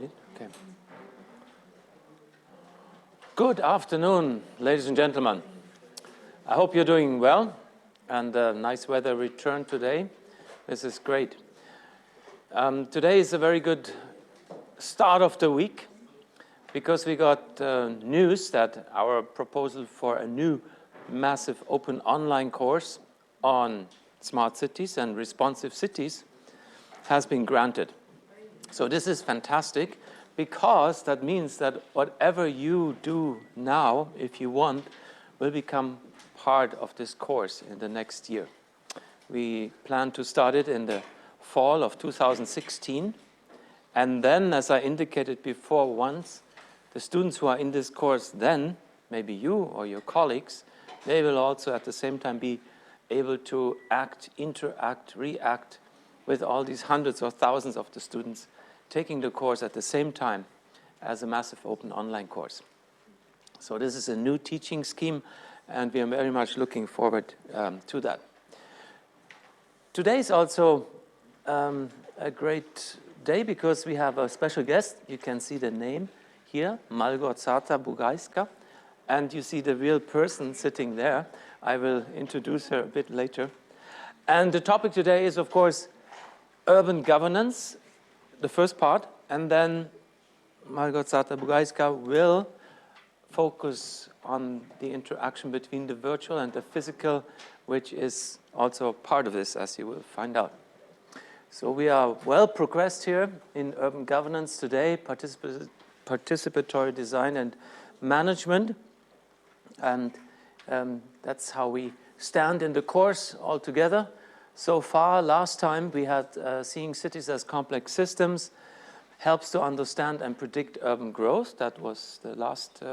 ready? Okay. Good afternoon, ladies and gentlemen. I hope you're doing well, and nice weather returned today. This is great. Today is a very good start of the week because we got news that our proposal for a new massive open online course on smart cities and responsive cities has been granted. So this is fantastic because that means that whatever you do now, if you want, will become part of this course in the next year. We plan to start it in the fall of 2016. And then, as I indicated before once, the students who are in this course then, maybe you or your colleagues, they will also at the same time be able to act, interact, react with all these hundreds or thousands of the students taking the course at the same time as a massive open online course. So this is a new teaching scheme, and we are very much looking forward to that. Today is also a great day because we have a special guest. You can see the name here, Małgorzata Bugajska, and you see the real person sitting there. I will introduce her a bit later. And the topic today is, of course, urban governance, the first part, and then Małgorzata Bugajska will focus on the interaction between the virtual and the physical, which is also part of this, as you will find out. So we are well progressed here in urban governance today, participatory design and management, and that's how we stand in the course all together. So far, last time we had seeing cities as complex systems, helps to understand and predict urban growth. That was the last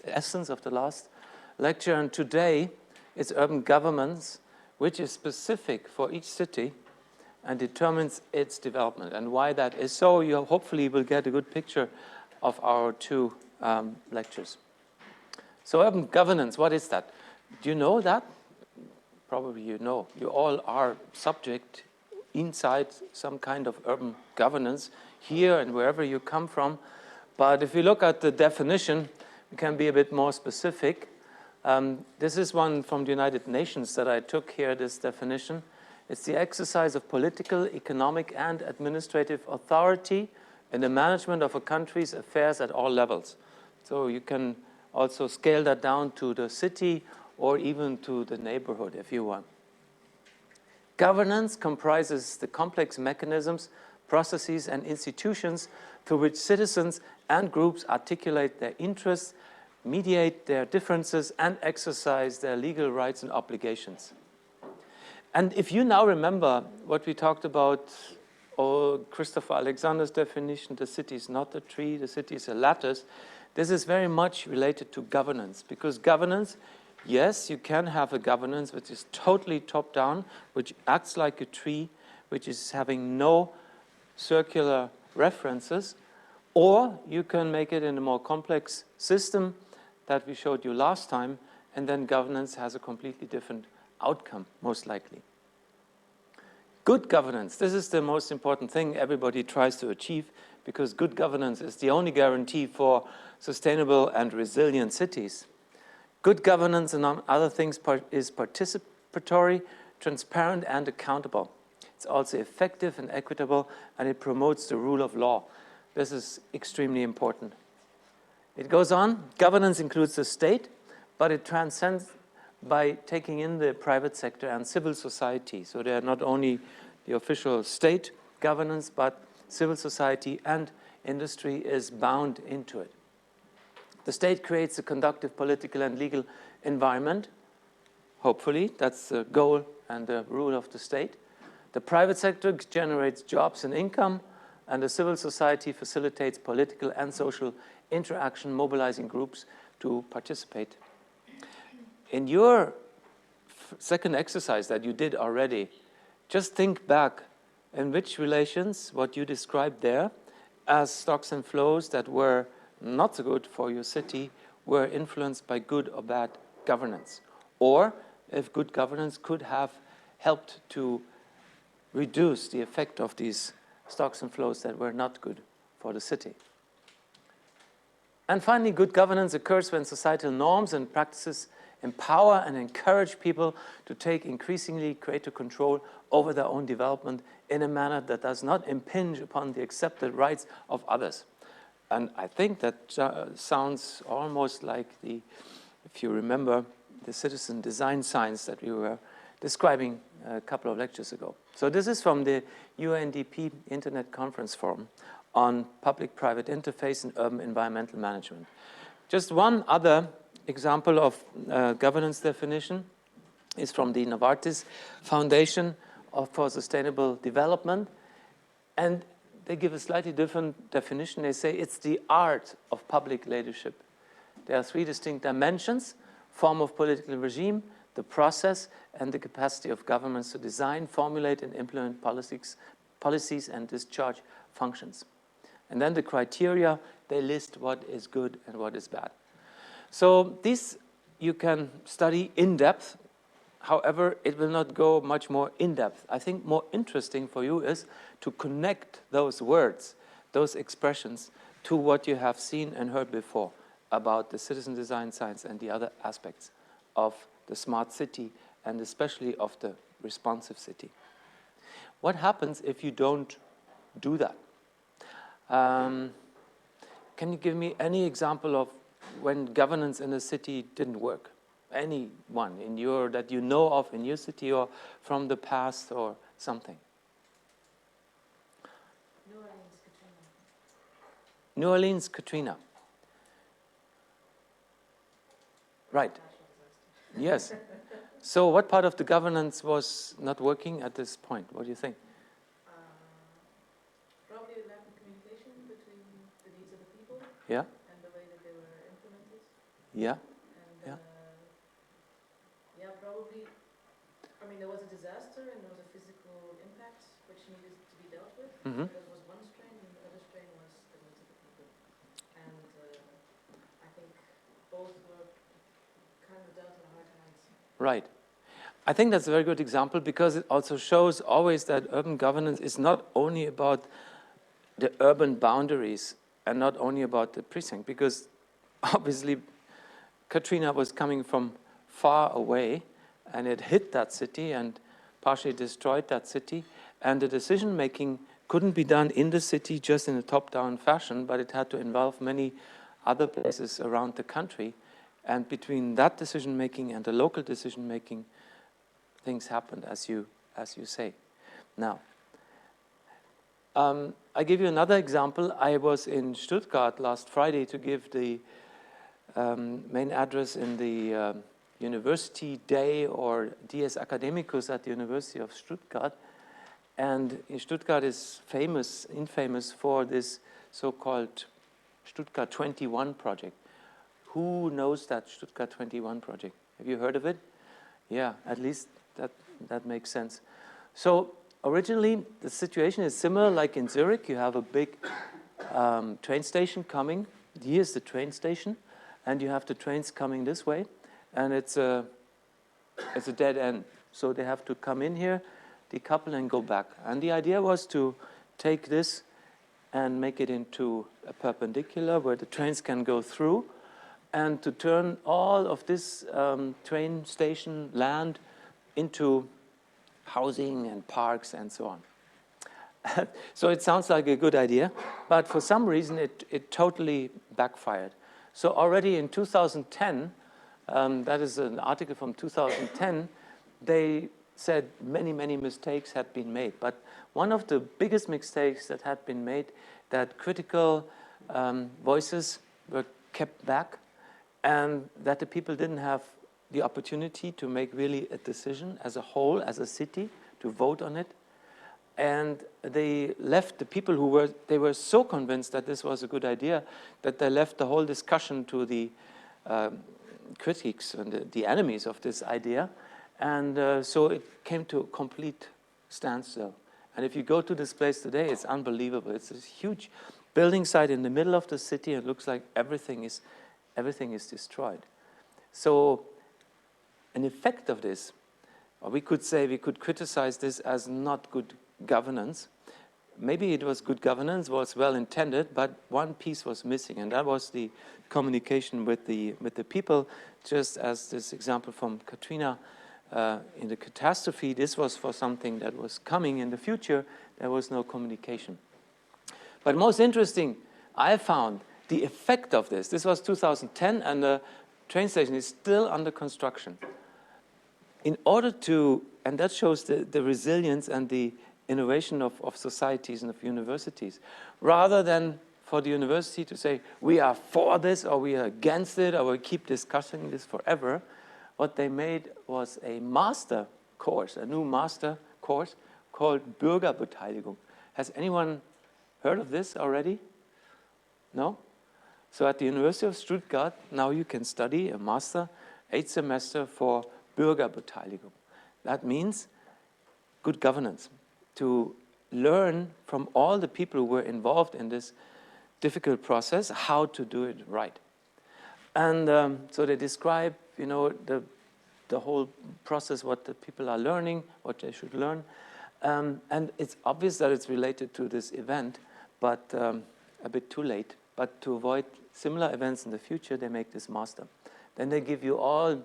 essence of the last lecture. And today, it's urban governance, which is specific for each city and determines its development. And why that is so, you hopefully will get a good picture of our two lectures. So urban governance, what is that? Do you know that? Probably you know. You all are subject inside some kind of urban governance here and wherever you come from. But if you look at the definition, we can be a bit more specific. This is one from the United Nations that I took here, this definition. It's the exercise of political, economic, and administrative authority in the management of a country's affairs at all levels. So you can also scale that down to the city or even to the neighborhood if you want. Governance comprises the complex mechanisms, processes, and institutions through which citizens and groups articulate their interests, mediate their differences, and exercise their legal rights and obligations. And if you now remember what we talked about, Christopher Alexander's definition, the city is not a tree, the city is a lattice, this is very much related to governance, because governance, yes, you can have a governance which is totally top-down, which acts like a tree, which is having no circular references, or you can make it in a more complex system that we showed you last time, and then governance has a completely different outcome, most likely. Good governance, this is the most important thing everybody tries to achieve, because good governance is the only guarantee for sustainable and resilient cities. Good governance, among other things, is participatory, transparent, and accountable. It's also effective and equitable, and it promotes the rule of law. This is extremely important. It goes on. Governance includes the state, but it transcends by taking in the private sector and civil society. So they are not only the official state governance, but civil society and industry is bound into it. The state creates a conducive political and legal environment. Hopefully, that's the goal and the rule of the state. The private sector generates jobs and income, and the civil society facilitates political and social interaction, mobilizing groups to participate. In your second exercise that you did already, just think back in which relations, what you described there, as stocks and flows that were not so good for your city were influenced by good or bad governance, or if good governance could have helped to reduce the effect of these stocks and flows that were not good for the city. And finally, good governance occurs when societal norms and practices empower and encourage people to take increasingly greater control over their own development in a manner that does not impinge upon the accepted rights of others. And I think that sounds almost like if you remember, the citizen design science that we were describing a couple of lectures ago. So this is from the UNDP Internet Conference Forum on Public-Private Interface in Urban Environmental Management. Just one other example of governance definition is from the Novartis Foundation for Sustainable Development. And they give a slightly different definition. They say it's the art of public leadership. There are three distinct dimensions: form of political regime, the process, and the capacity of governments to design, formulate, and implement policies and discharge functions. And then the criteria, they list what is good and what is bad. So these you can study in depth. However, it will not go much more in depth. I think more interesting for you is to connect those words, those expressions, to what you have seen and heard before about the citizen design science and the other aspects of the smart city and especially of the responsive city. What happens if you don't do that? Can you give me any example of when governance in a city didn't work? Any one that you know of in your city or from the past or something? New Orleans, Katrina. Right. Yes. So what part of the governance was not working at this point? What do you think? Probably a lack of communication between the needs of the people Yeah. and the way that they were implemented. Yeah. And yeah, probably, I mean, there was a disaster and there was a physical impact which needed to be dealt with. Mm-hmm. That was one strain, and the other strain was the needs of the people. And I think both were kind of dealt in hard hands. Right. I think that's a very good example because it also shows always that urban governance is not only about the urban boundaries and not only about the precinct, because obviously Katrina was coming from far away and it hit that city and partially destroyed that city, and the decision making couldn't be done in the city just in a top-down fashion, but it had to involve many other places around the country. And between that decision making and the local decision making, things happened, as you say. Now, I give you another example. I was in Stuttgart last Friday to give the main address in the University Day or Dies Academicus at the University of Stuttgart. And Stuttgart is infamous for this so-called Stuttgart 21 project. Who knows that Stuttgart 21 project? Have you heard of it? Yeah, at least that makes sense. So originally, the situation is similar like in Zurich. You have a big train station coming. Here's the train station, and you have the trains coming this way, and it's a dead end. So they have to come in here, decouple, and go back. And the idea was to take this and make it into a perpendicular where the trains can go through, and to turn all of this train station land into housing and parks and so on. So it sounds like a good idea, but for some reason it totally backfired. So already in 2010, that is an article from 2010, they said many, many mistakes had been made. But one of the biggest mistakes that had been made, that critical voices were kept back, and that the people didn't have the opportunity to make really a decision as a whole, as a city, to vote on it. And they left the people they were so convinced that this was a good idea that they left the whole discussion to the critics and the enemies of this idea. And so it came to a complete standstill. And if you go to this place today, it's unbelievable. It's this huge building site in the middle of the city. It looks like everything is destroyed. So an effect of this, or we could say we could criticize this as not good governance, maybe it was good governance, was well intended, but one piece was missing, and that was the communication with the people. Just as this example from Katrina in the catastrophe, this was for something that was coming in the future. There was no communication. But most interesting, I found the effect of this. This was 2010, and the train station is still under construction. In order to, and that shows the resilience and the innovation of societies and of universities, rather than for the university to say, we are for this, or we are against it, or we keep discussing this forever, what they made was a master course, a new master course called Bürgerbeteiligung. Has anyone heard of this already? No? So at the University of Stuttgart, now you can study a master, 8 semester for Bürgerbeteiligung. That means good governance, to learn from all the people who were involved in this difficult process how to do it right. And so they describe, you know, the whole process, what the people are learning, what they should learn. And it's obvious that it's related to this event, but a bit too late. But to avoid similar events in the future, they make this master. Then they give you all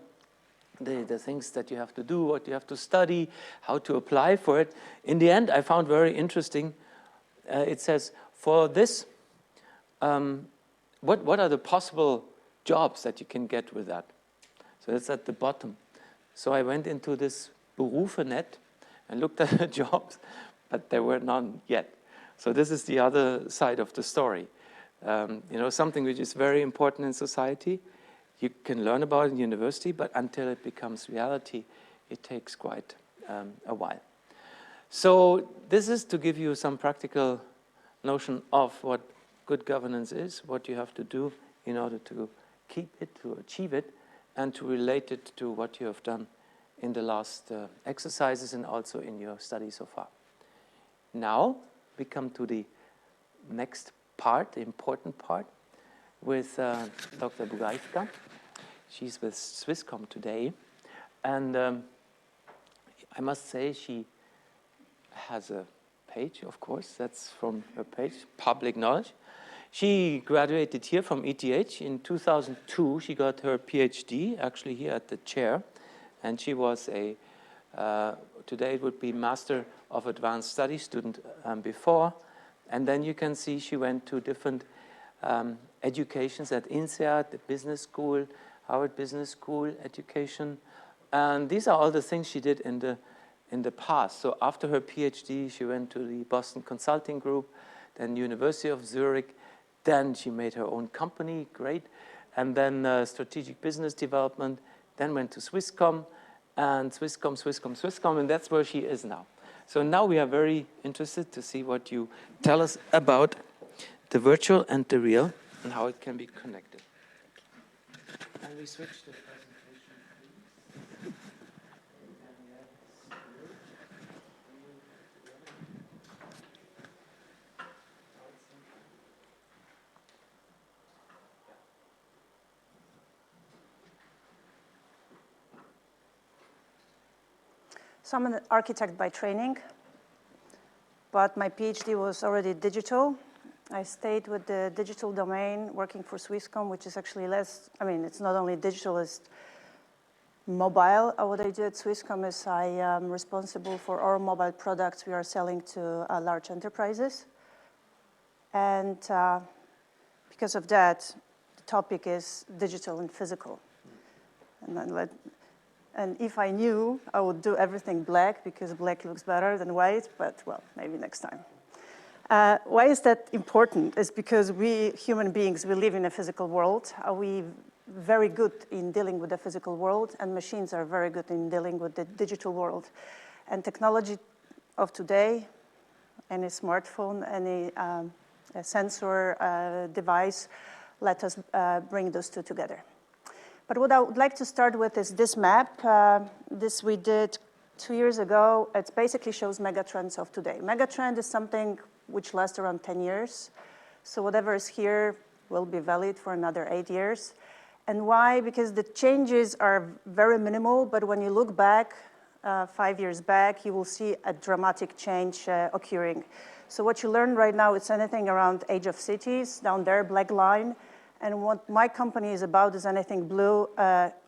the things that you have to do, what you have to study, how to apply for it. In the end, I found very interesting, it says, for this, what are the possible jobs that you can get with that? So that's at the bottom. So I went into this Berufenet and looked at the jobs, but there were none yet. So this is the other side of the story. You know, something which is very important in society, you can learn about it in university, but until it becomes reality, it takes quite a while. So this is to give you some practical notion of what good governance is, what you have to do in order to keep it, to achieve it, and to relate it to what you have done in the last exercises and also in your study so far. Now we come to the next part, the important part, with Dr. Bugajska. She's with Swisscom today, and I must say she has a page, of course, that's from her page, public knowledge. She graduated here from ETH in 2002. She got her PhD, actually here at the chair, and she was a, today it would be Master of Advanced Studies student before, and then you can see she went to different educations at INSEAD, the business school, Harvard Business School education, and these are all the things she did in the past. So after her PhD, she went to the Boston Consulting Group, then University of Zurich, then she made her own company, great, and then strategic business development, then went to Swisscom, and Swisscom, and that's where she is now. So now we are very interested to see what you tell us about the virtual and the real, and how it can be connected. And we switch to presentation, please. So I'm an architect by training, but my PhD was already digital. I stayed with the digital domain working for Swisscom, which is actually less, I mean, it's not only digital, it's mobile. What I do at Swisscom is I am responsible for all mobile products we are selling to large enterprises. And because of that, the topic is digital and physical. And if I knew, I would do everything black, because black looks better than white, but well, maybe next time. Why is that important? It's because we human beings, we live in a physical world. We very good in dealing with the physical world, and machines are very good in dealing with the digital world. And technology of today, any smartphone, any sensor device, let us bring those two together. But what I would like to start with is this map. This we did 2 years ago. It basically shows megatrends of today. Megatrend is something which lasts around 10 years. So whatever is here will be valid for another 8 years. And why? Because the changes are very minimal, but when you look back, 5 years back, you will see a dramatic change occurring. So what you learn right now is anything around age of cities, down there, black line. And what my company is about is anything blue,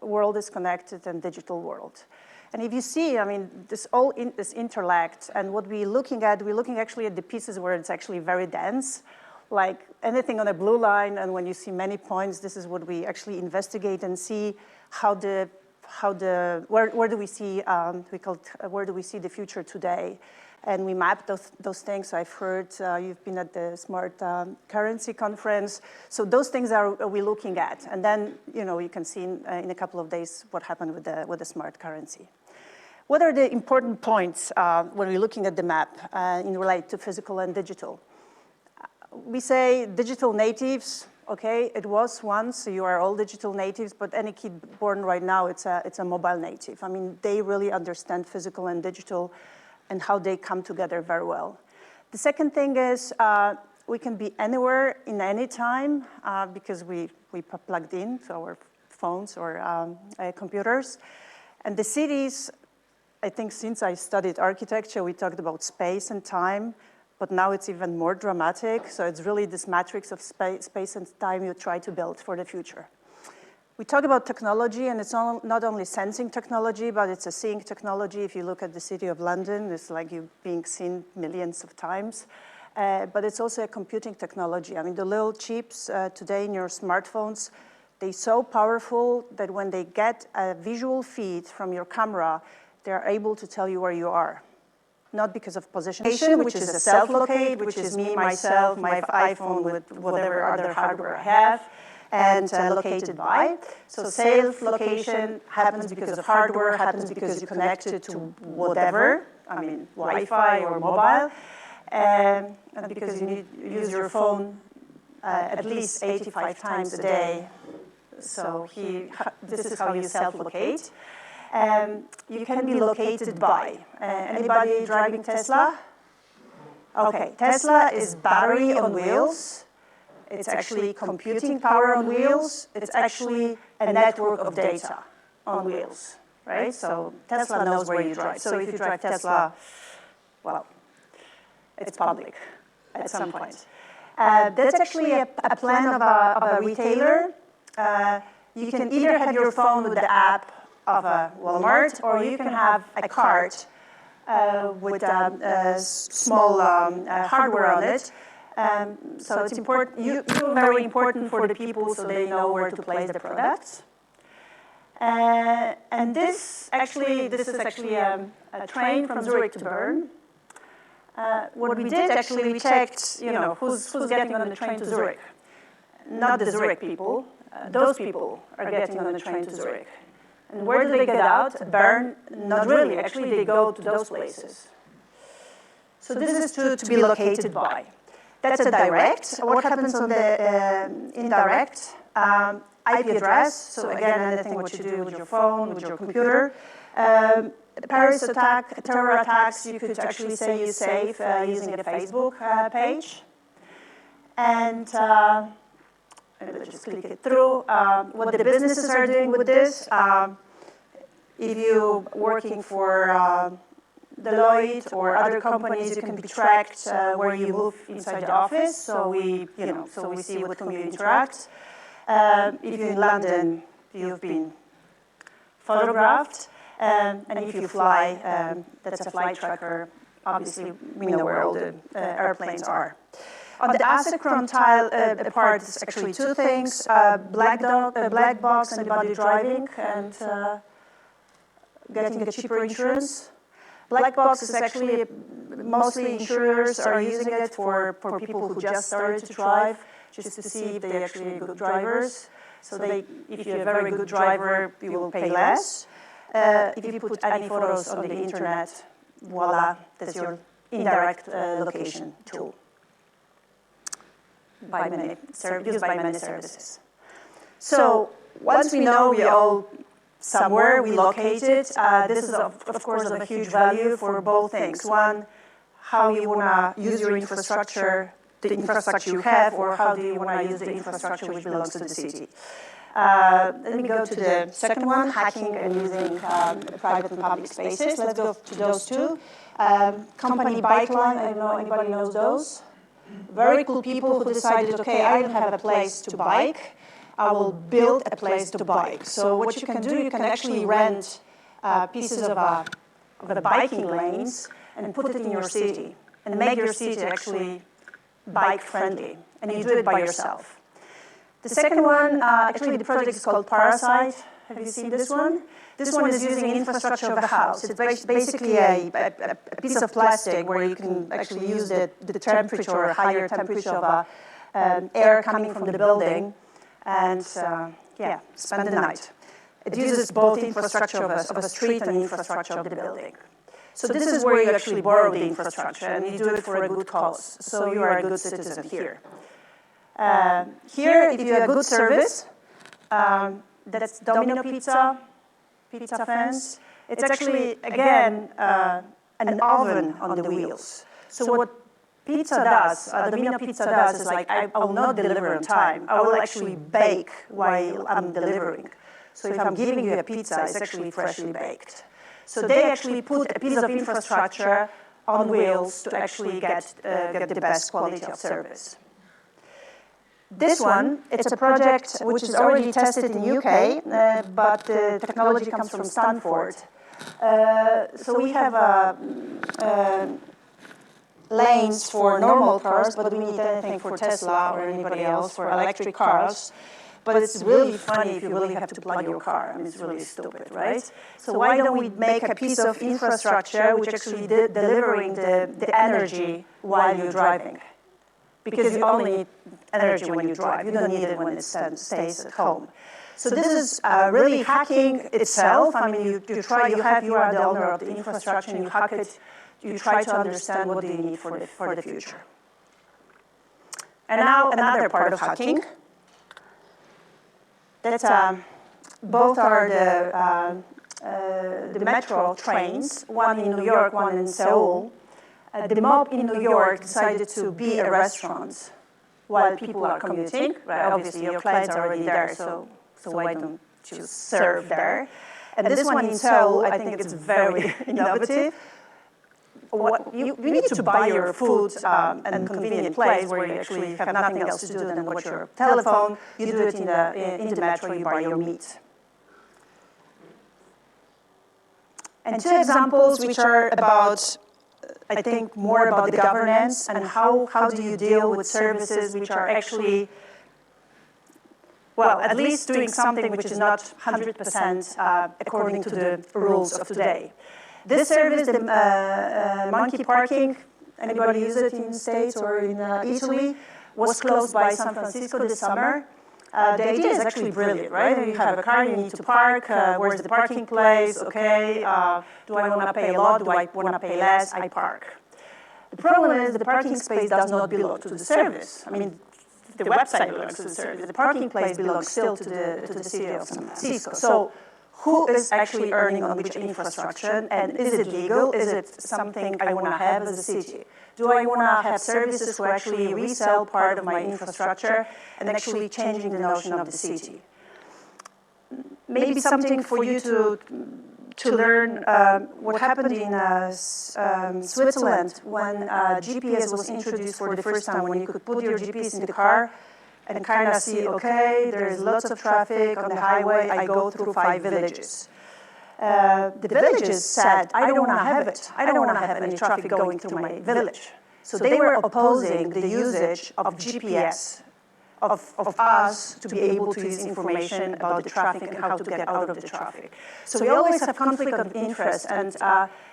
world is connected and digital world. And if you see, I mean, this all is interlacked. And what we're looking actually at the pieces where it's actually very dense, like anything on a blue line. And when you see many points, this is what we actually investigate and see where do we see, where do we see the future today? And we map those things. So I've heard you've been at the Smart Currency Conference. So those things are we looking at. And then, you can see in a couple of days what happened with the smart currency. What are the important points when we're looking at the map in relate to physical and digital? We say digital natives. Okay, it was once, so you are all digital natives, but any kid born right now, it's a mobile native. I mean, they really understand physical and digital and how they come together very well. The second thing is we can be anywhere in any time because we plugged in to our phones or computers. And the cities, I think since I studied architecture, we talked about space and time. But now it's even more dramatic. So it's really this matrix of space and time you try to build for the future. We talk about technology, and it's not only sensing technology, but it's a seeing technology. If you look at the city of London, it's like you're being seen millions of times. But it's also a computing technology. I mean, the little chips today in your smartphones, they're so powerful that when they get a visual feed from your camera, they're able to tell you where you are. Not because of positioning, which is a self-locate, which is me, myself, my iPhone with whatever other hardware I have, and located by. So self-location happens because of hardware, happens because you connect it to whatever, I mean, Wi-Fi or mobile, and because you use your phone at least 85 times a day. So this is how you self-locate. You can be located by. Anybody driving Tesla? Okay, Tesla is battery on wheels. It's actually computing power on wheels. It's actually a network of data on wheels, right? So Tesla knows where you drive. So if you drive Tesla, well, it's public at some point. That's actually a plan of a retailer. You can either have your phone with the app of a Walmart, or you can have a cart with a small hardware on it. So it's important. You're very important for the people, so they know where to place the products. And this is actually a train from Zurich to Bern. What we did actually, we checked, who's getting on the train to Zurich. Not the Zurich people. Those people are getting on the train to Zurich. And where do they get out? Bern? Not really. Actually, they go to those places. So this is to be located by. That's a direct. What happens on the indirect? IP address. So again, anything what you do with your phone, with your computer. Paris attack, terror attacks, you could actually say you're safe using a Facebook page. And let's just click it through. What the businesses are doing with this, if you're working for Deloitte or other companies, you can be tracked where you move inside the office. So we see with whom you interact. If you're in London, you've been photographed. And if you fly, that's a flight tracker. Obviously, we know where all the airplanes are. On the asynchron tile part, it's actually two things: black box, anybody driving, and getting a cheaper insurance. Black box is actually mostly insurers are using it for people who just started to drive, just to see if they're actually good drivers. So if you're a very good driver, you will pay less. If you put any photos on the internet, voila, that's your indirect location tool. Used by many services. So once we know we're all somewhere, we located, this is of course of a huge value for both things. One, how you want to use your infrastructure, the infrastructure you have, or how do you want to use the infrastructure which belongs to the city. Let me go to the second one, hacking and using private and public spaces. Let's go to those two. Company bike line, I don't know, anybody knows those? Very cool people who decided, okay, I don't have a place to bike, I will build a place to bike. So what you can do, you can actually rent pieces of the biking lanes and put it in your city and make your city actually bike friendly, and you do it by yourself. The second one, actually the project is called Parasite. Have you seen this one? This one is using infrastructure of a house. It's basically a piece of plastic where you can actually use the temperature or higher temperature of air coming from the building and spend the night. It uses both infrastructure of a street and infrastructure of the building. So this is where you actually borrow the infrastructure and you do it for a good cause. So you are a good citizen here. Here, if you have a good service, that's Domino Pizza fans. It's actually, again, an oven on the wheels. So what pizza does, Domino Pizza does is like, I will not deliver on time. I will actually bake while I'm delivering. So if I'm giving you a pizza, it's actually freshly baked. So they actually put a piece of infrastructure on wheels to actually get the best quality of service. This one, it's a project which is already tested in the UK, but the technology comes from Stanford. So we have lanes for normal cars, but we need anything for Tesla or anybody else for electric cars. But it's really funny if you really have to plug your car. I mean, it's really stupid, right? So why don't we make a piece of infrastructure which actually delivering the energy while you're driving? Because you only need energy when you drive. You don't need it when it stays at home. So this is really hacking itself. I mean, you are the owner of the infrastructure and you hack it. You try to understand what do you need for the future. And now another part of hacking. That's both are the metro trains, one in New York, one in Seoul. The mob in New York decided to be a restaurant while people are commuting. Right? Obviously, your clients are already there, so why don't you serve there? And this one in Seoul, I think it's very innovative. You need to buy your food in a convenient place where you actually have nothing else to do than watch your telephone. You do it in the metro, you buy your meat. And two examples which are about, I think, more about the governance and how do you deal with services which are actually, well, at least doing something which is not 100% according to the rules of today. This service, the monkey parking, anybody use it in the States or in Italy, was closed by San Francisco this summer. The idea is actually brilliant, right? You have a car, you need to park, where's the parking place? Okay, do I want to pay a lot? Do I want to pay less? I park. The problem is the parking space does not belong to the service. I mean, the website belongs to the service. The parking place belongs still to the city of San Francisco. So who is actually earning on which infrastructure, and is it legal? Is it something I want to have as a city? Do I want to have services who actually resell part of my infrastructure and actually changing the notion of the city? Maybe something for you to learn what happened in Switzerland when GPS was introduced for the first time, when you could put your GPS in the car and kind of see, okay, there's lots of traffic on the highway, I go through 5 villages. The villages said, I don't want to have it. I don't want to have any traffic going through my village. So they were opposing the usage of GPS, of us to be able to use information about the traffic and how to get out of the traffic. So we always have conflict of interest, and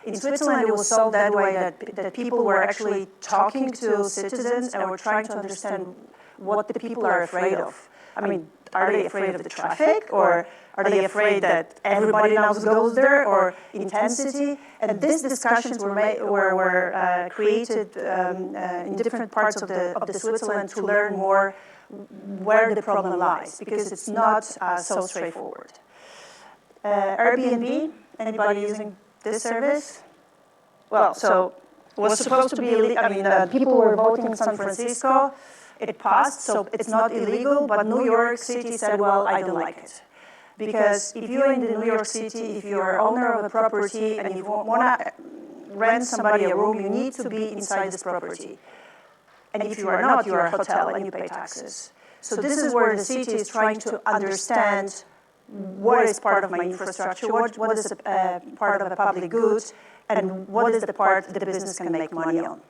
in Switzerland it was solved that way that people were actually talking to citizens and were trying to understand what the people are afraid of. I mean, are they afraid of the traffic, or are they afraid that everybody else goes there, or intensity? And these discussions were created in different parts of the Switzerland to learn more where the problem lies, because it's not so straightforward. Airbnb, anybody using this service? Well, so it was supposed to be, people were voting in San Francisco. It passed, so it's not illegal, but New York City said, well, I don't like it. Because if you're in the New York City, if you're owner of a property and you want to rent somebody a room, you need to be inside this property. And if you are not, you are a hotel and you pay taxes. So this is where the city is trying to understand what is part of my infrastructure, what is a part of a public good, and what is the part that the business can make money on.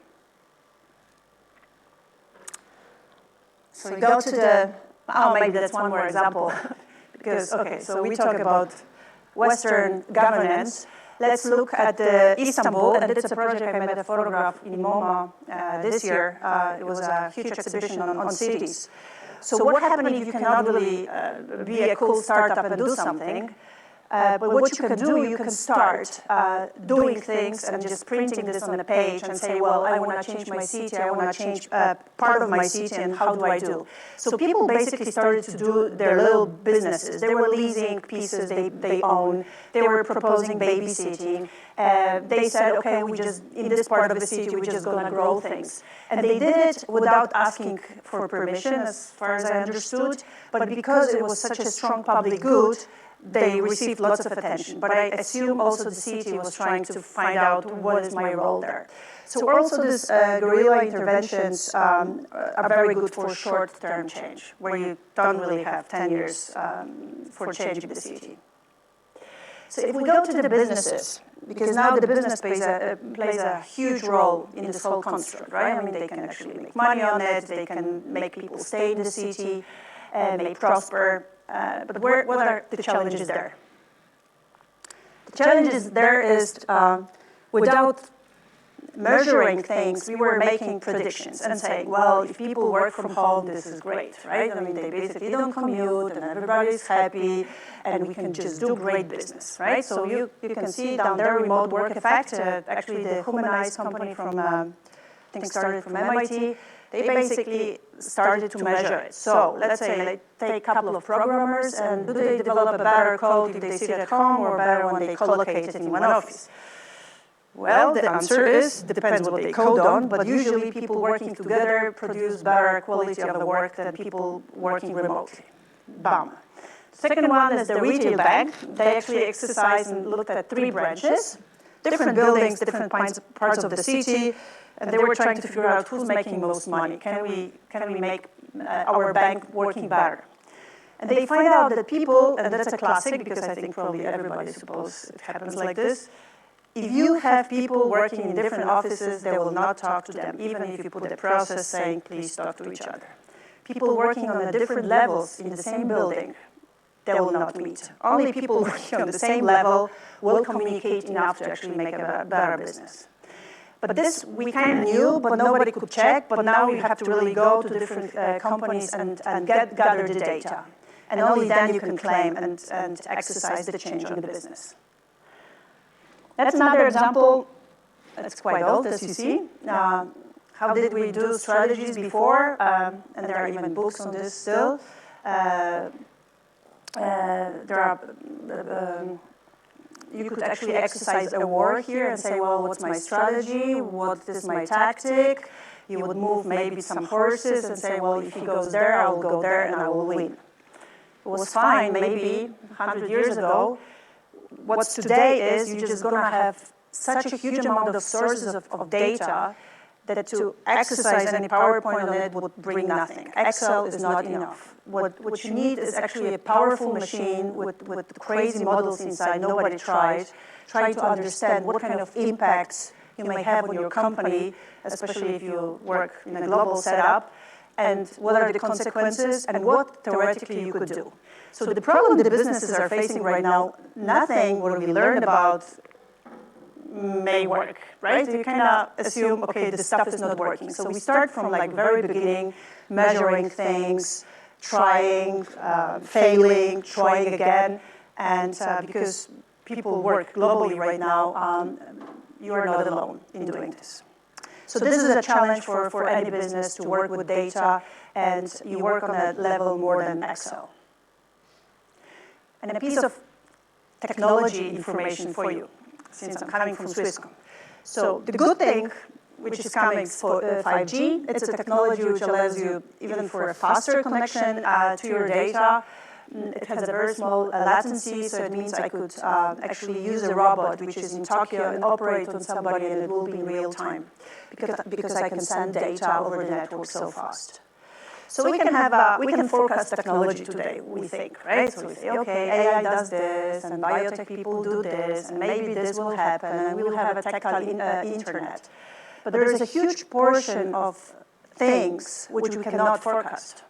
So we go to the, maybe that's one more example. Because, okay, so we talk about Western governance. Let's look at Istanbul, and it's a project I made a photograph in MoMA this year. It was a huge exhibition on cities. So what happens if you cannot really be a cool startup and do something? But what you can do, you can start doing things and just printing this on a page and say, well, I want to change my city, I want to change part of my city, and how do I do? So people basically started to do their little businesses. They were leasing pieces they own. They were proposing babysitting. They said, okay, we just, in this part of the city, we're just going to grow things. And they did it without asking for permission, as far as I understood. But because it was such a strong public good, they received lots of attention. But I assume also the city was trying to find out what is my role there. So also these guerrilla interventions are very good for short-term change, where you don't really have 10 years for changing the city. So if we go to the businesses, because now the business plays a huge role in this whole construct, right? I mean, they can actually make money on it, they can make people stay in the city, make prosper. But what are the challenges there? The challenges there is without measuring things, we were making predictions and saying, well, if people work from home, this is great, right? I mean, they basically don't commute and everybody's happy and we can just do great business, right? So you can see down there, remote work effect, actually the Humanized company from, I think started from MIT, they basically started to measure it. So let's say they take a couple of programmers and do they develop a better code if they sit at home or better when they co-locate it in one office? Well, the answer is, depends what they code on, but usually people working together produce better quality of the work than people working remotely. Bam. Second one is the retail bank. They actually exercised and looked at 3 branches, different buildings, different parts of the city, and they were trying to figure out who's making most money. Can we make our bank working better? And they find out that people, and that's a classic because I think probably everybody supposes it happens like this, if you have people working in different offices, they will not talk to them, even if you put a process saying, please talk to each other. People working on the different levels in the same building, they will not meet. Only people working on the same level will communicate enough to actually make a better business. But this we kind of knew, but nobody could check. But now you have to really go to different companies and gather the data. And only then you can claim and exercise the change on the business. That's another example. It's quite old, as you see. How did we do strategies before? And there are even books on this still. You could actually exercise a war here and say, well, what's my strategy? What is my tactic? You would move maybe some horses and say, well, if he goes there, I will go there and I will win. It was fine maybe 100 years ago. What's today is you're just going to have such a huge amount of sources of data that to exercise any PowerPoint on it would bring nothing. Excel is not enough. What you need is actually a powerful machine with crazy models inside nobody tried. Try to understand what kind of impacts you may have on your company, especially if you work in a global setup, and what are the consequences and what theoretically you could do. So the problem the businesses are facing right now, nothing what we learned about may work, right? You kind of assume, okay, the stuff is not working. So we start from like very beginning, measuring things, trying, failing, trying again, and because people work globally right now, you are not alone in doing this. So this is a challenge for any business to work with data, and you work on a level more than Excel. And a piece of technology information for you, since I'm coming from Swisscom. So the good thing which is coming for 5G. It's a technology which allows you even for a faster connection to your data. It has a very small latency, so it means I could actually use a robot which is in Tokyo and operate on somebody, and it will be in real time because I can send data over the network so fast. So we can forecast technology today, we think, right? So we say, okay, AI does this, and biotech people do this, and maybe this will happen, and we will have a tactile internet. But there is a huge portion of things which we cannot forecast.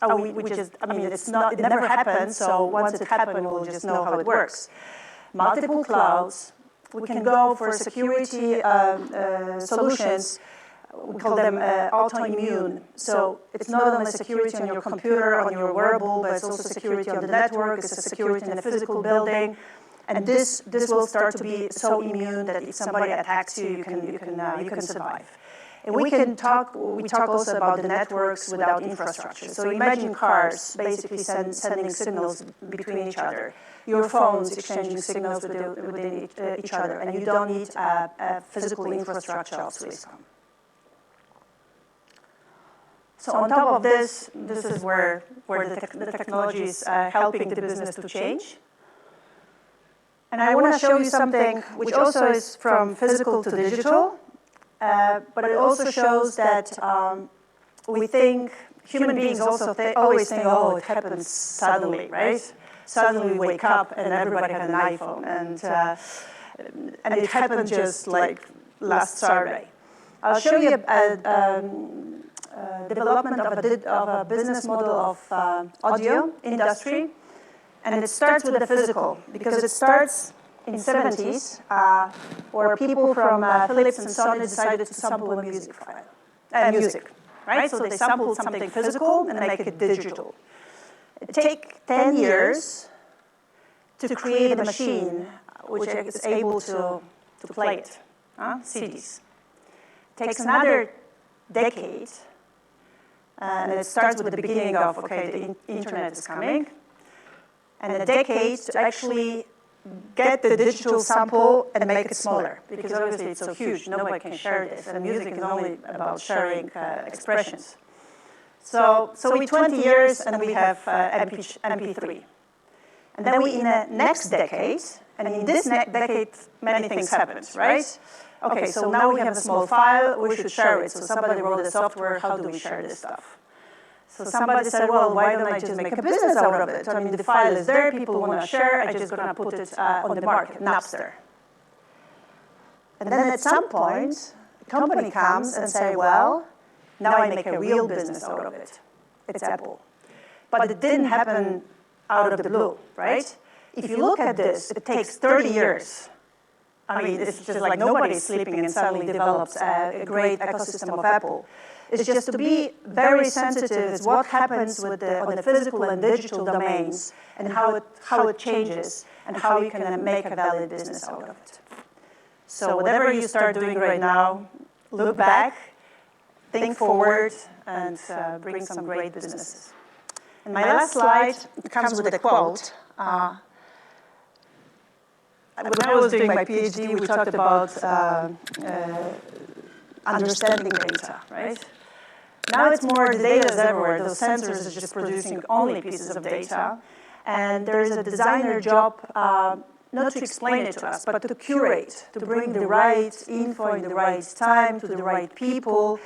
It never happens, so once it happens, we'll just know how it works. Multiple clouds, we can go for security solutions. We call them autoimmune. So it's not only security on your computer, on your wearable, but it's also security on the network, it's a security in a physical building. And this will start to be so immune that if somebody attacks you, you can survive. And we talk also about the networks without infrastructure. So imagine cars basically sending signals between each other. Your phones exchanging signals within each other, and you don't need a physical infrastructure of Swisscom. So on top of this is where the technology is helping the business to change. And I want to show you something which also is from physical to digital, but it also shows that we think human beings also always think, oh, it happens suddenly, right? Suddenly we wake up and everybody has an iPhone, and it happened just like last Saturday. I'll show you development of a business model of audio industry, and it starts with the physical because it starts in the 70s where people from Philips and Sony decided to sample a music file, right? So they sampled something physical and make it digital. It takes 10 years to create a machine which is able to play it, CDs. It takes another decade. And it starts with the beginning of, okay, the internet is coming. And a decade to actually get the digital sample and make it smaller. Because obviously it's so huge, nobody can share this. And music is only about sharing expressions. So we 20 years and we have MP3. And then in the next decade, and in this decade, many things happened, right? Okay, so now we have a small file, we should share it. So somebody wrote the software, how do we share this stuff? So somebody said, well, why don't I just make a business out of it? I mean, the file is there, people want to share, I'm just going to put it on the market, Napster. And then at some point, a company comes and say, well, now I make a real business out of it. It's Apple. But it didn't happen out of the blue, right? If you look at this, it takes 30 years. I mean, it's just like nobody's sleeping and suddenly develops a great ecosystem of Apple. It's just to be very sensitive is what happens on the physical and digital domains and how it changes and how you can make a valid business out of it. So whatever you start doing right now, look back, think forward, and bring some great businesses. And my last slide comes with a quote. When I was doing my PhD, we talked about understanding data, right? Now it's more, the data is everywhere. Those sensors are just producing only pieces of data. And there is a designer job not to explain it to us, but to curate, to bring the right info in the right time to the right people,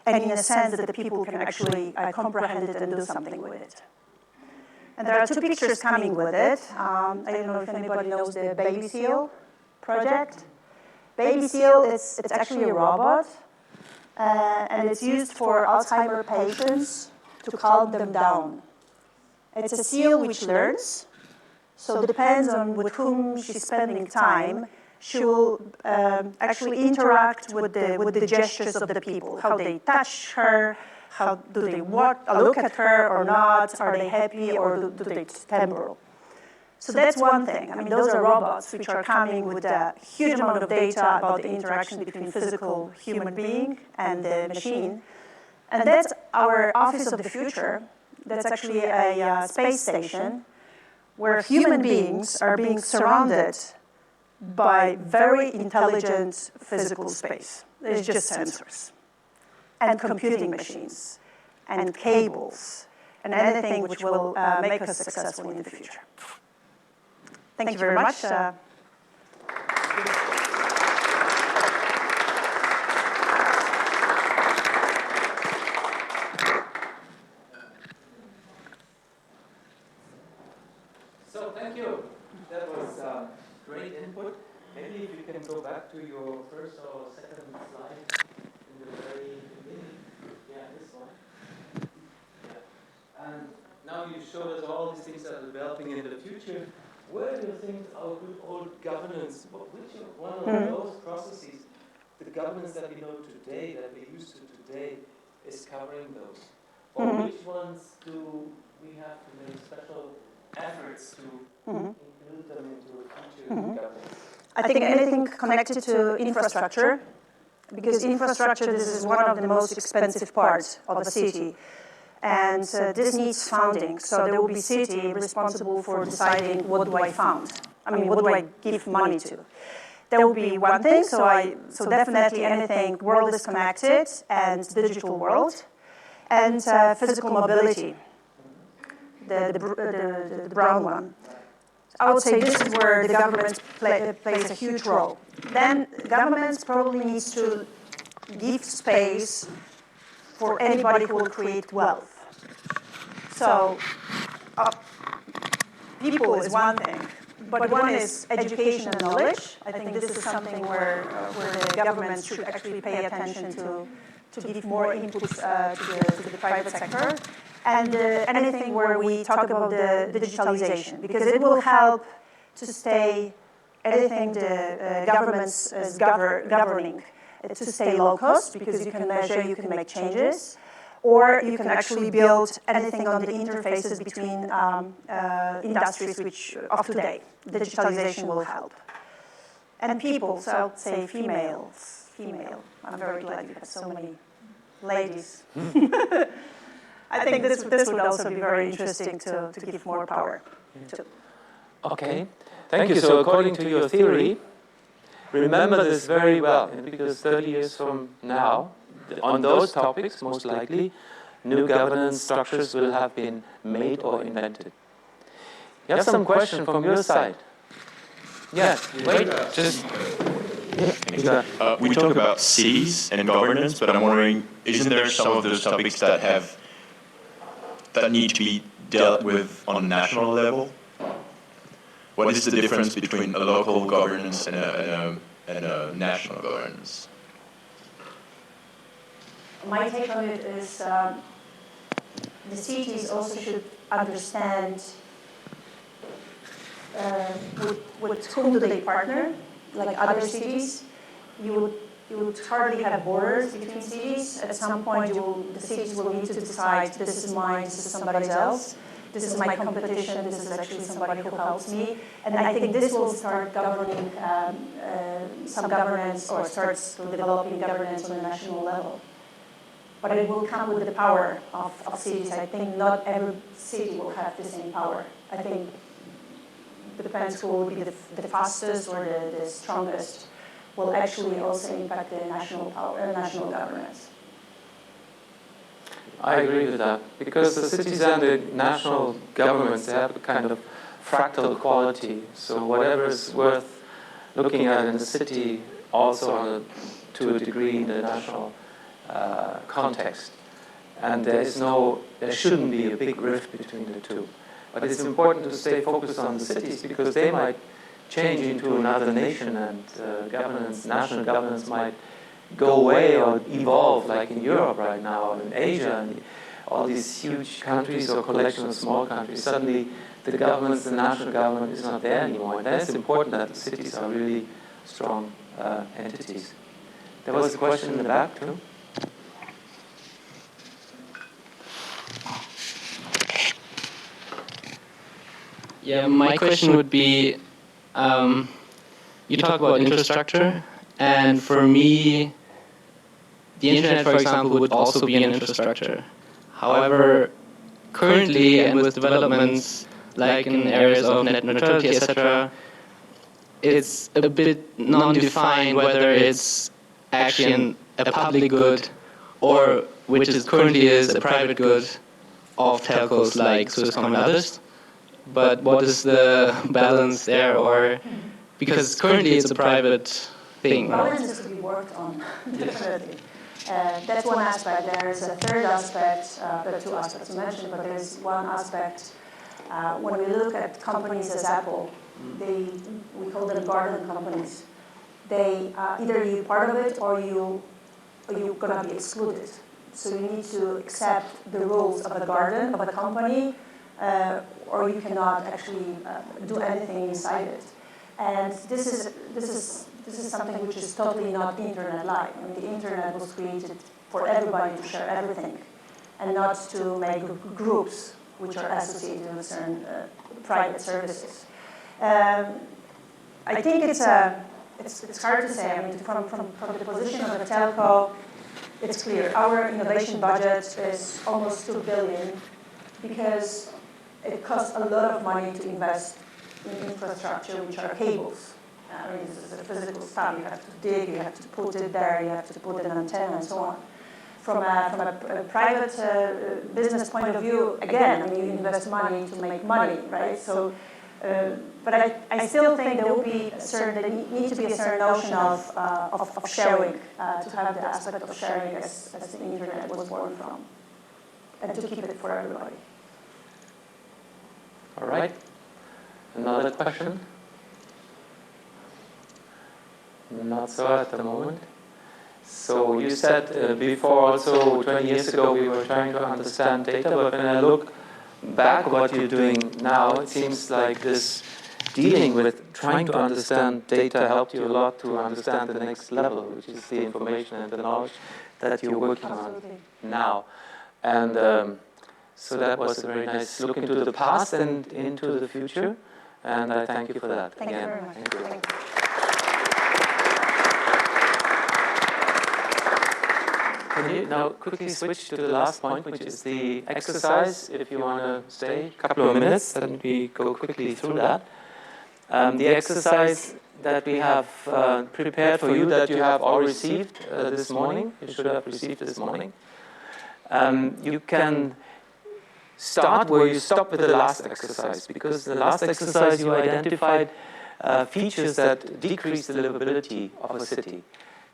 and in a sense that the people can actually comprehend it and do something with it. And there are two pictures coming with it. I don't know if anybody knows the Baby Seal project. Baby Seal, it's actually a robot, and it's used for Alzheimer patients to calm them down. It's a seal which learns, so it depends on with whom she's spending time. She will actually interact with the gestures of the people, how they touch her, how do they look at her or not, are they happy or do they tremble? So that's one thing. I mean, those are robots which are coming with a huge amount of data about the interaction between physical human being and the machine. And that's our office of the future. That's actually a space station where human beings are being surrounded by very intelligent physical space. It's just sensors and computing machines and cables and anything which will make us successful in the future. Thank you very much. So thank you. That was great input. Maybe if you can go back to your first or second slide in the very beginning. Yeah, this one. Yeah. And now you showed us all these things that are developing in the future. Where do you think our good old governance, which one of those processes, the governance that we know today, that we're used to today, is covering those? Or which ones do we have to make special efforts to include them into future governance? I think anything connected to infrastructure, because infrastructure, this is one of the most expensive parts of a city. And this needs funding. So there will be city responsible for deciding what do I fund. I mean, what do I give money to? There will be one thing, so definitely anything world is connected and digital world, and physical mobility, the brown one. I would say this is where the government plays a huge role. Then governments probably needs to give space for anybody who will create wealth. So people is one thing, but one is education and knowledge. I think this is something where the government should actually pay attention to give more inputs to the private sector. And anything where we talk about the digitalization, because it will help to stay anything the governments is governing, to stay low cost, because you can measure, you can make changes, or you can actually build anything on the interfaces between industries which of today, digitalization will help. And people, so I would say female. I'm very glad you have so many ladies. I think this would also be very interesting to give more power to. Okay, thank you. So according to your theory, remember this very well, because 30 years from now, on those topics, most likely, new governance structures will have been made or invented. You have some question from your side? Yeah, wait, just... We talk about cities and governance, but I'm wondering, isn't there some of those topics that need to be dealt with on a national level? What is the difference between a local governance and a national governance? My take on it is the cities also should understand with whom do they partner, like other cities. You would hardly have borders between cities. At some point, the cities will need to decide, this is mine, this is somebody else, this is my competition, this is actually somebody who helps me. And I think this will start governing some governance, or starts developing governance on a national level. But it will come with the power of cities. I think not every city will have the same power. I think it depends who will be the fastest or the strongest will actually also impact the national power, national governance. I agree with that, because the cities and the national governments, they have a kind of fractal quality. So whatever is worth looking at in the city, also to a degree in the national context. And there shouldn't be a big rift between the two. But it's important to stay focused on the cities, because they might change into another nation, and national governance might go away or evolve, like in Europe right now, in Asia, and all these huge countries or collection of small countries. Suddenly, the national government is not there anymore. And then it's important that the cities are really strong entities. There was a question in the back, too. Yeah, my question would be, you talk about infrastructure, and for me, the internet, for example, would also be an infrastructure. However, currently, and with developments like in areas of net neutrality, etc., it's a bit non-defined whether it's actually a public good or which is currently is a private good of telcos like Swisscom and others. But what is the balance there? Or because currently it's a private thing. Balance is to be worked on, definitely. That's one aspect. There is a third aspect. There are two aspects you mentioned, but there's one aspect. When we look at companies as Apple, we call them garden companies. They either you're part of it or you're going to be excluded. So you need to accept the rules of a garden, of a company, or you cannot actually do anything inside it. And this is something which is totally not internet-like. I mean, the internet was created for everybody to share everything, and not to make groups which are associated with certain private services. I think it's hard to say. I mean, from the position of a telco, it's clear. Our innovation budget is almost 2 billion because it costs a lot of money to invest in infrastructure, which are cables. I mean, this is a physical stuff. You have to dig, you have to put it there, you have to put an antenna, and so on. From a private business point of view, again, I mean, you invest money to make money, right? So, but I still think there will be there need to be a certain notion of sharing, to have the aspect of sharing as the internet was born from, and to keep it for everybody. All right. Another question? Not so at the moment. So you said before also 20 years ago we were trying to understand data, but when I look back what you're doing now, it seems like this dealing with trying to understand data helped you a lot to understand the next level, which is the information and the knowledge that you're working on now. And so that was a very nice look into the past and into the future. And I thank you for that. Thank you very much. Thank you. Thank you. Can you now quickly switch to the last point, which is the exercise? If you want to stay a couple of minutes, then we go quickly through that. The exercise that we have prepared for you, that you have all received this morning, you should have received this morning. You can start where you stopped with the last exercise, because the last exercise you identified features that decrease the livability of a city.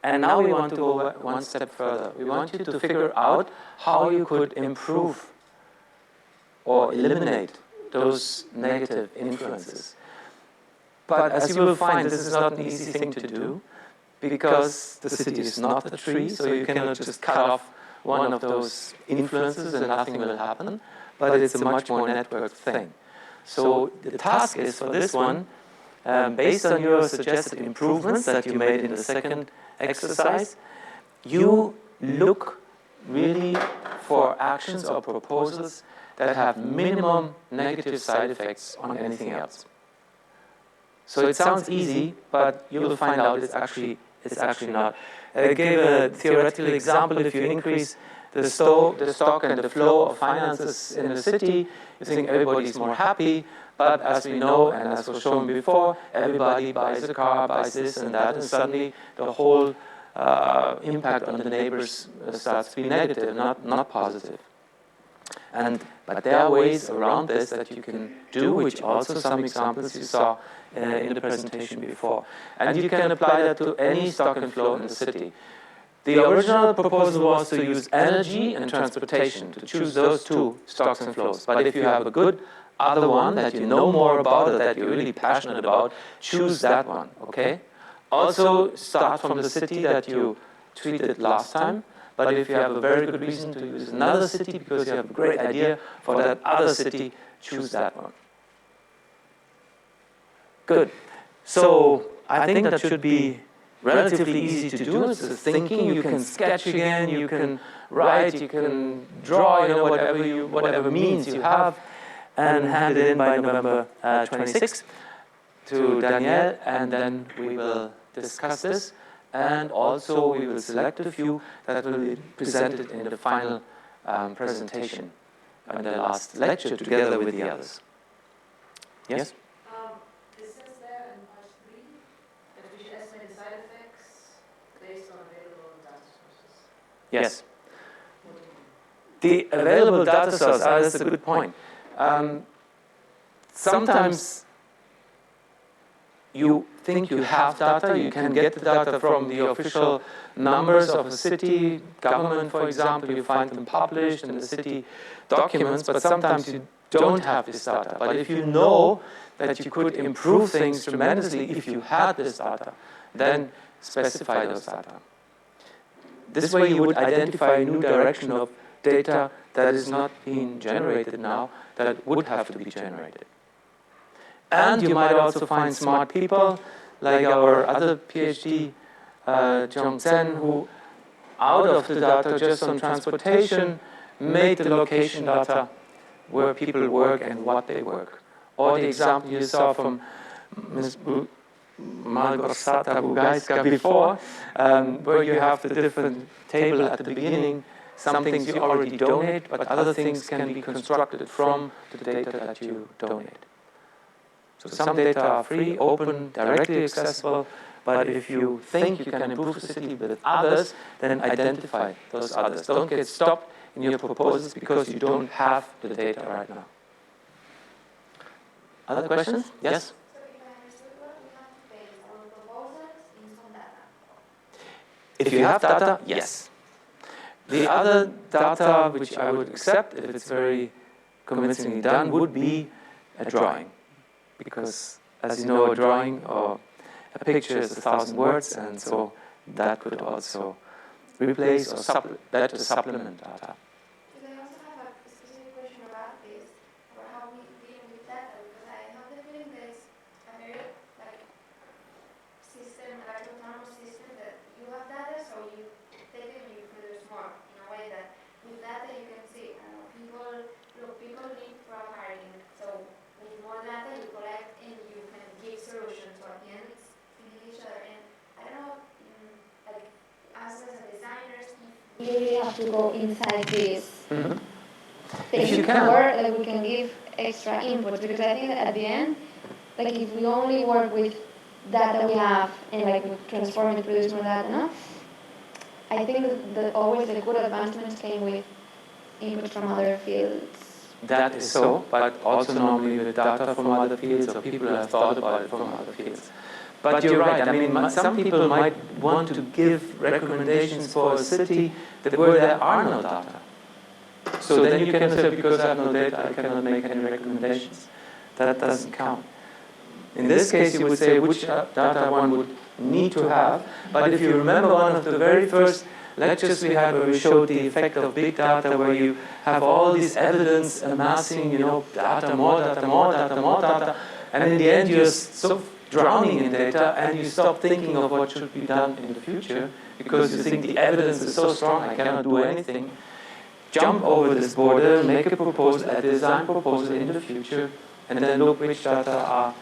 And now we want to go one step further. We want you to figure out how you could improve or eliminate those negative influences. But as you will find, this is not an easy thing to do, because the city is not a tree, so you cannot just cut off one of those influences and nothing will happen, but it's a much more networked thing. So the task is for this one, based on your suggested improvements that you made in the second exercise, you look really for actions or proposals that have minimum negative side effects on anything else. So it sounds easy, but you will find out it's actually not. I gave a theoretical example. If you increase the stock and the flow of finances in the city, you think everybody's more happy. But as we know, and as was shown before, everybody buys a car, buys this and that, and suddenly the whole impact on the neighbors starts to be negative, not positive. But there are ways around this that you can do, which also some examples you saw in the presentation before. And you can apply that to any stock and flow in the city. The original proposal was to use energy and transportation, to choose those two stocks and flows. But if you have a good other one that you know more about or that you're really passionate about, choose that one, okay? Also start from the city that you treated last time, but if you have a very good reason to use another city because you have a great idea for that other city, choose that one. Good. So I think that should be relatively easy to do. It's thinking. You can sketch again, you can write, you can draw, whatever means you have, and hand it in by November 26th to Danielle, and then we will discuss this. And also we will select a few that will be presented in the final presentation and the last lecture together with the others. Yes? It says there in page 3 Yes. The available data source, that's a good point. Sometimes you think you have data, you can get the data from the official numbers of a city, government, for example, you find them published in the city documents, but sometimes you don't have this data. But if you know that you could improve things tremendously if you had this data, then specify those data. This way you would identify a new direction of data that is not being generated now, that would have to be generated. And you might also find smart people, like our other PhD, Zhong Zhen, who, out of the data just on transportation, made the location data where people work and what they work. Or the example you saw from Ms. Malgorzata Bugajska before, where you have the different table at the beginning. Some things you already donate, but other things can be constructed from the data that you donate. So some data are free, open, directly accessible, but if you think you can improve the city with others, then identify those others. Don't get stopped in your proposals because you don't have the data right now. Other questions? Yes? So if I understood well, we have to base our proposals in some data. If you have data, yes. The other data which I would accept, if it's very convincingly done, would be a drawing. Because, as you know, a drawing or a picture is 1,000 words, and so that could also replace or better supplement data. Because I also have a specific question about this, or how we deal with data, because I have the feeling there's a very system, like autonomous system, that you have data, so you take it and you produce more, in a way that with data you can see, people need profiling, so with more data you collect and you can give solutions, so at the end it's feeding each other. And I don't know, like us as a designers, we really have to go inside this. If you can. Work, like we can give extra input, because I think that at the end, like if we only work with data we have and like we transform and produce more data, no? I think that always the good advancements came with input from other fields. That is so, but also normally with data from other fields, or people have thought about it from other fields. But you're right, I mean, some people might want to give recommendations for a city where there are no data. So then you can say, because I have no data, I cannot make any recommendations. That doesn't count. In this case, you would say which data one would need to have. But if you remember one of the very first lectures we had where we showed the effect of big data, where you have all this evidence amassing, data, more data, more data, more data, and in the end you're so drowning in data and you stop thinking of what should be done in the future because you think the evidence is so strong, I cannot do anything. Jump over this border, make a proposal, a design proposal in the future, and then look which data are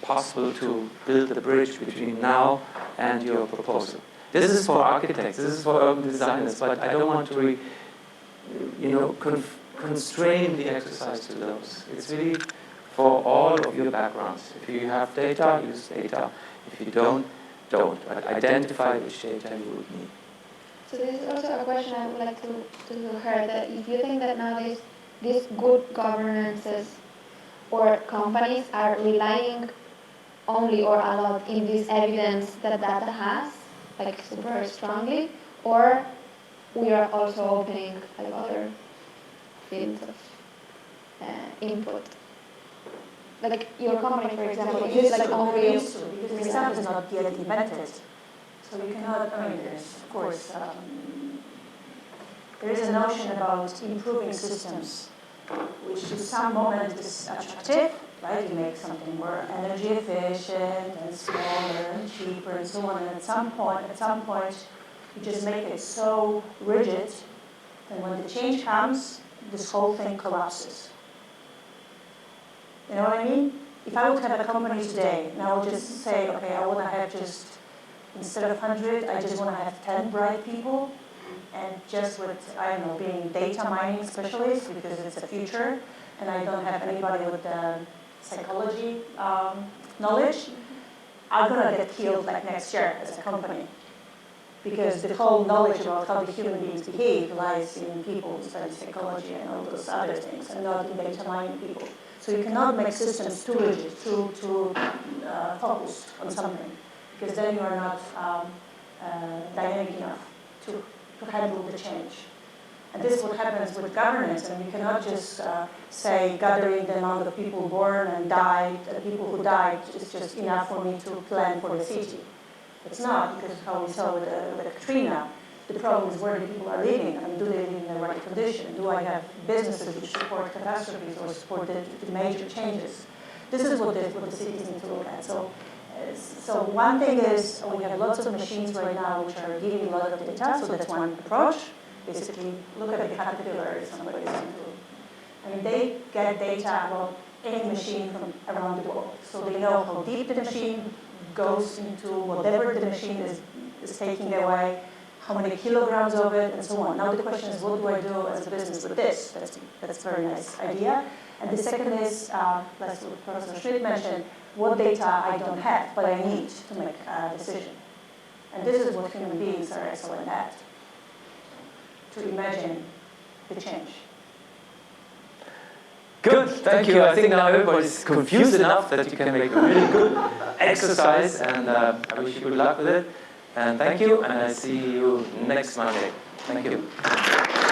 possible to build the bridge between now and your proposal. This is for architects, this is for urban designers, but I don't want to constrain the exercise to those. It's really for all of your backgrounds. If you have data, use data. If you don't, don't. But identify which data you would need. So this is also a question I would like to her, that if you think that nowadays these good governances or companies are relying only or a lot in this evidence that data has, like super strongly, or we are also opening like other fields of input. Like your company, for example, is like only used to, because the stuff is not yet invented. So you cannot, there's, of course, there is a notion about improving systems, which to some moment is attractive, right? You make something more energy efficient and smaller and cheaper and so on. And at some point, you just make it so rigid that when the change comes, this whole thing collapses. You know what I mean? If I would have a company today, and I would just say, okay, I want to have just, instead of 100, I just want to have 10 bright people, and just with, I don't know, being data mining specialists, because it's the future, and I don't have anybody with psychology knowledge, I'm going to get killed like next year as a company. because the whole knowledge about how the human beings behave lies in people who study psychology and all those other things, and not in data mining people. So you cannot make systems too rigid, too focused on something, because then you are not dynamic enough to handle the change. And this is what happens with governance, and you cannot just say gathering the amount of people born and died, the people who died is just enough for me to plan for the city. It's not, because how we saw with Katrina, the problem is where the people are living. I mean, do they live in the right condition? Do I have businesses which support catastrophes or support the major changes? This is what the cities need to look at. So one thing is, we have lots of machines right now which are giving a lot of data, so that's one approach. Basically, look at the Caterpillar if somebody is into. I mean, they get data about any machine from around the world. So they know how deep the machine goes into whatever the machine is taking away, how many kilograms of it, and so on. Now the question is, what do I do as a business with this? That's a very nice idea. And the second is, like what Professor Schmidt mentioned, what data I don't have, but I need to make a decision. And this is what human beings are excellent at, to imagine the change. Good, thank you. I think now everybody's confused enough that you can make a really good exercise, and I wish you good luck with it. And thank you, and I see you next Monday. Thank you.